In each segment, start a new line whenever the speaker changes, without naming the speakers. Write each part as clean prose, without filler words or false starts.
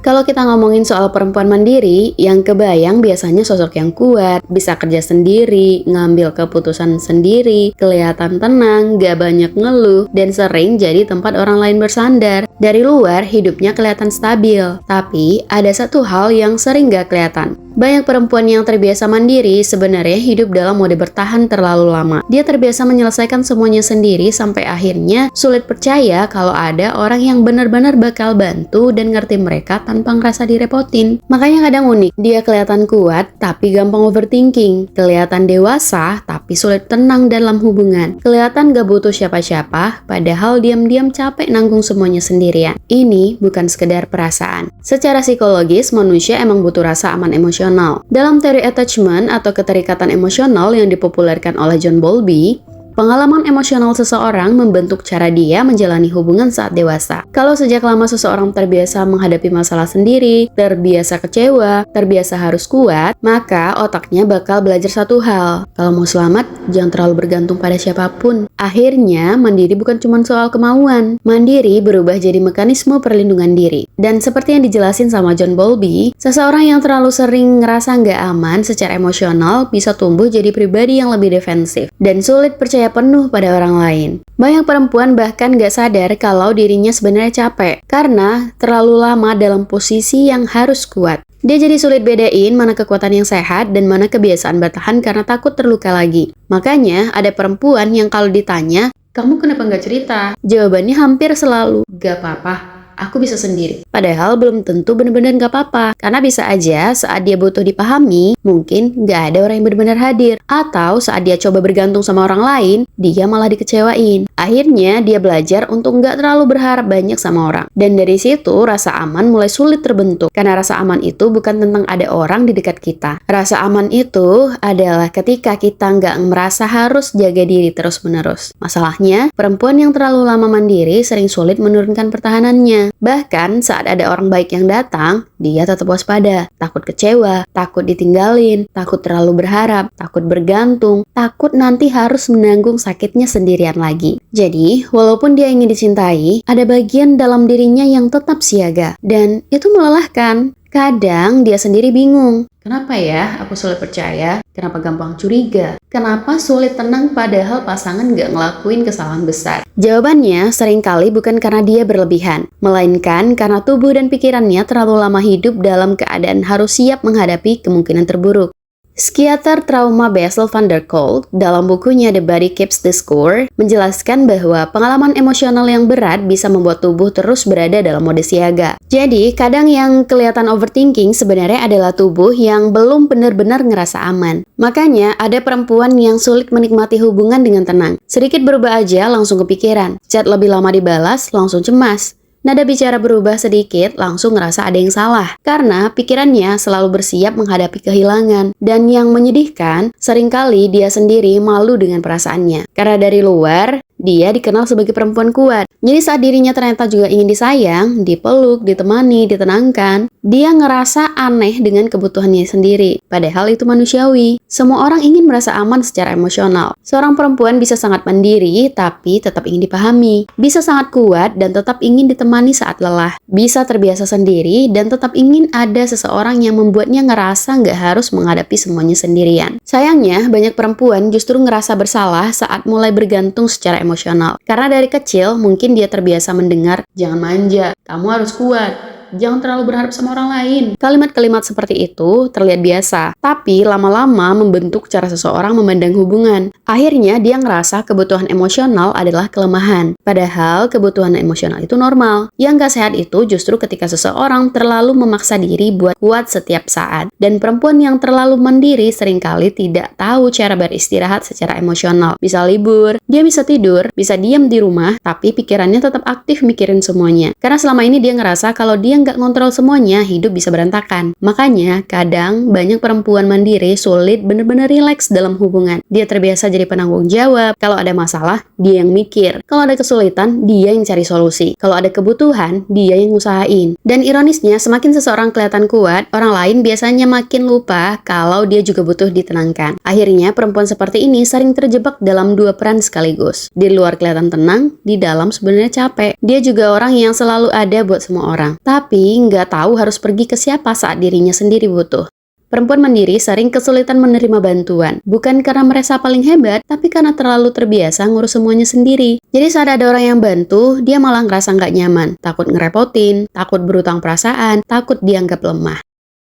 Kalau kita ngomongin soal perempuan mandiri, yang kebayang biasanya sosok yang kuat, bisa kerja sendiri, ngambil keputusan sendiri, kelihatan tenang, gak banyak ngeluh, dan sering jadi tempat orang lain bersandar. Dari luar, hidupnya kelihatan stabil. Tapi, ada satu hal yang sering gak kelihatan. Banyak perempuan yang terbiasa mandiri sebenarnya hidup dalam mode bertahan terlalu lama. Dia terbiasa menyelesaikan semuanya sendiri sampai akhirnya sulit percaya kalau ada orang yang benar-benar bakal bantu dan ngerti mereka tanpa ngerasa direpotin. Makanya kadang unik, dia kelihatan kuat tapi gampang overthinking, kelihatan dewasa tapi sulit tenang dalam hubungan, kelihatan gak butuh siapa-siapa padahal diam-diam capek nanggung semuanya sendirian. Ini bukan sekedar perasaan. Secara psikologis, manusia emang butuh rasa aman emosional. Dalam teori attachment atau keterikatan emosional yang dipopulerkan oleh John Bowlby, pengalaman emosional seseorang membentuk cara dia menjalani hubungan saat dewasa. Kalau sejak lama seseorang terbiasa menghadapi masalah sendiri, terbiasa kecewa, terbiasa harus kuat, maka otaknya bakal belajar satu hal. Kalau mau selamat, jangan terlalu bergantung pada siapapun. Akhirnya, mandiri bukan cuma soal kemauan. Mandiri berubah jadi mekanisme perlindungan diri. Dan seperti yang dijelasin sama John Bowlby, seseorang yang terlalu sering ngerasa nggak aman secara emosional bisa tumbuh jadi pribadi yang lebih defensif dan sulit percaya penuh pada orang lain. Banyak perempuan bahkan gak sadar kalau dirinya sebenarnya capek karena terlalu lama dalam posisi yang harus kuat. Dia jadi sulit bedain mana kekuatan yang sehat dan mana kebiasaan bertahan karena takut terluka lagi. Makanya ada perempuan yang kalau ditanya, "Kamu kenapa gak cerita?" Jawabannya hampir selalu, "Gak apa-apa, aku bisa sendiri." Padahal belum tentu benar-benar gak apa-apa. Karena bisa aja saat dia butuh dipahami, mungkin gak ada orang yang benar-benar hadir. Atau saat dia coba bergantung sama orang lain, dia malah dikecewain. Akhirnya dia belajar untuk gak terlalu berharap banyak sama orang. Dan dari situ rasa aman mulai sulit terbentuk. Karena rasa aman itu bukan tentang ada orang di dekat kita. Rasa aman itu adalah ketika kita gak merasa harus jaga diri terus-menerus. Masalahnya, perempuan yang terlalu lama mandiri sering sulit menurunkan pertahanannya. Bahkan saat ada orang baik yang datang, dia tetap waspada, takut kecewa, takut ditinggalin, takut terlalu berharap, takut bergantung, takut nanti harus menanggung sakitnya sendirian lagi. Jadi, walaupun dia ingin dicintai, ada bagian dalam dirinya yang tetap siaga, dan itu melelahkan. Kadang dia sendiri bingung. Kenapa ya aku sulit percaya? Kenapa gampang curiga? Kenapa sulit tenang padahal pasangan gak ngelakuin kesalahan besar? Jawabannya seringkali bukan karena dia berlebihan, melainkan karena tubuh dan pikirannya terlalu lama hidup dalam keadaan harus siap menghadapi kemungkinan terburuk. Psikiater trauma Bessel van der Kolk dalam bukunya The Body Keeps the Score menjelaskan bahwa pengalaman emosional yang berat bisa membuat tubuh terus berada dalam mode siaga. Jadi, kadang yang kelihatan overthinking sebenarnya adalah tubuh yang belum benar-benar ngerasa aman. Makanya, ada perempuan yang sulit menikmati hubungan dengan tenang. Sedikit berubah aja langsung kepikiran. Chat lebih lama dibalas, langsung cemas. Nada bicara berubah sedikit, langsung ngerasa ada yang salah. Karena pikirannya selalu bersiap menghadapi kehilangan. Dan yang menyedihkan, seringkali dia sendiri malu dengan perasaannya. Karena dari luar, dia dikenal sebagai perempuan kuat. Jadi saat dirinya ternyata juga ingin disayang, dipeluk, ditemani, ditenangkan, dia ngerasa aneh dengan kebutuhannya sendiri. Padahal itu manusiawi. Semua orang ingin merasa aman secara emosional. Seorang perempuan bisa sangat mandiri, tapi tetap ingin dipahami. Bisa sangat kuat dan tetap ingin ditemani saat lelah. Bisa terbiasa sendiri dan tetap ingin ada seseorang yang membuatnya ngerasa nggak harus menghadapi semuanya sendirian. Sayangnya, banyak perempuan justru ngerasa bersalah saat mulai bergantung secara emosional. Karena dari kecil mungkin dia terbiasa mendengar, "Jangan manja, kamu harus kuat. Jangan terlalu berharap sama orang lain." Kalimat-kalimat seperti itu terlihat biasa, tapi lama-lama membentuk cara seseorang memandang hubungan. Akhirnya dia ngerasa kebutuhan emosional adalah kelemahan. Padahal kebutuhan emosional itu normal. Yang gak sehat itu justru ketika seseorang terlalu memaksa diri buat kuat setiap saat. Dan perempuan yang terlalu mandiri seringkali tidak tahu cara beristirahat secara emosional. Bisa libur, dia bisa tidur, bisa diam di rumah, tapi pikirannya tetap aktif mikirin semuanya. Karena selama ini dia ngerasa kalau dia nggak ngontrol semuanya, hidup bisa berantakan. Makanya, kadang banyak perempuan mandiri sulit bener-bener rileks dalam hubungan. Dia terbiasa jadi penanggung jawab. Kalau ada masalah, dia yang mikir. Kalau ada kesulitan, dia yang cari solusi. Kalau ada kebutuhan, dia yang usahain. Dan ironisnya, semakin seseorang kelihatan kuat, orang lain biasanya makin lupa kalau dia juga butuh ditenangkan. Akhirnya, perempuan seperti ini sering terjebak dalam dua peran sekaligus. Di luar kelihatan tenang, di dalam sebenarnya capek. Dia juga orang yang selalu ada buat semua orang. Tapi tapi nggak tahu harus pergi ke siapa saat dirinya sendiri butuh. Perempuan mandiri sering kesulitan menerima bantuan, bukan karena merasa paling hebat, tapi karena terlalu terbiasa ngurus semuanya sendiri. Jadi saat ada orang yang bantu, dia malah ngerasa nggak nyaman, takut ngerepotin, takut berutang perasaan, takut dianggap lemah.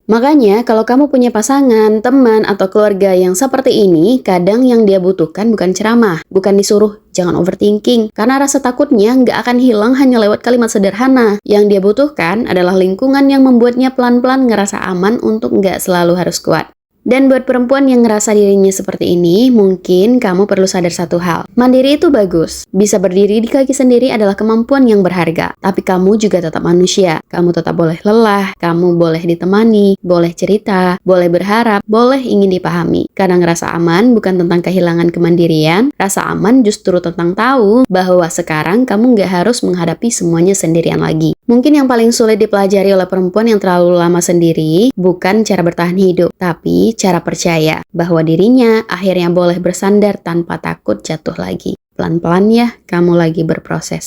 Makanya, kalau kamu punya pasangan, teman, atau keluarga yang seperti ini, kadang yang dia butuhkan bukan ceramah, bukan disuruh jangan overthinking, karena rasa takutnya nggak akan hilang hanya lewat kalimat sederhana. Yang dia butuhkan adalah lingkungan yang membuatnya pelan-pelan ngerasa aman untuk nggak selalu harus kuat. Dan buat perempuan yang ngerasa dirinya seperti ini, mungkin kamu perlu sadar satu hal. Mandiri itu bagus. Bisa berdiri di kaki sendiri adalah kemampuan yang berharga. Tapi kamu juga tetap manusia. Kamu tetap boleh lelah, kamu boleh ditemani, boleh cerita, boleh berharap, boleh ingin dipahami. Karena ngerasa aman bukan tentang kehilangan kemandirian, rasa aman justru tentang tahu bahwa sekarang kamu nggak harus menghadapi semuanya sendirian lagi. Mungkin yang paling sulit dipelajari oleh perempuan yang terlalu lama sendiri bukan cara bertahan hidup, tapi cara percaya bahwa dirinya akhirnya boleh bersandar tanpa takut jatuh lagi. Pelan-pelan ya, kamu lagi berproses.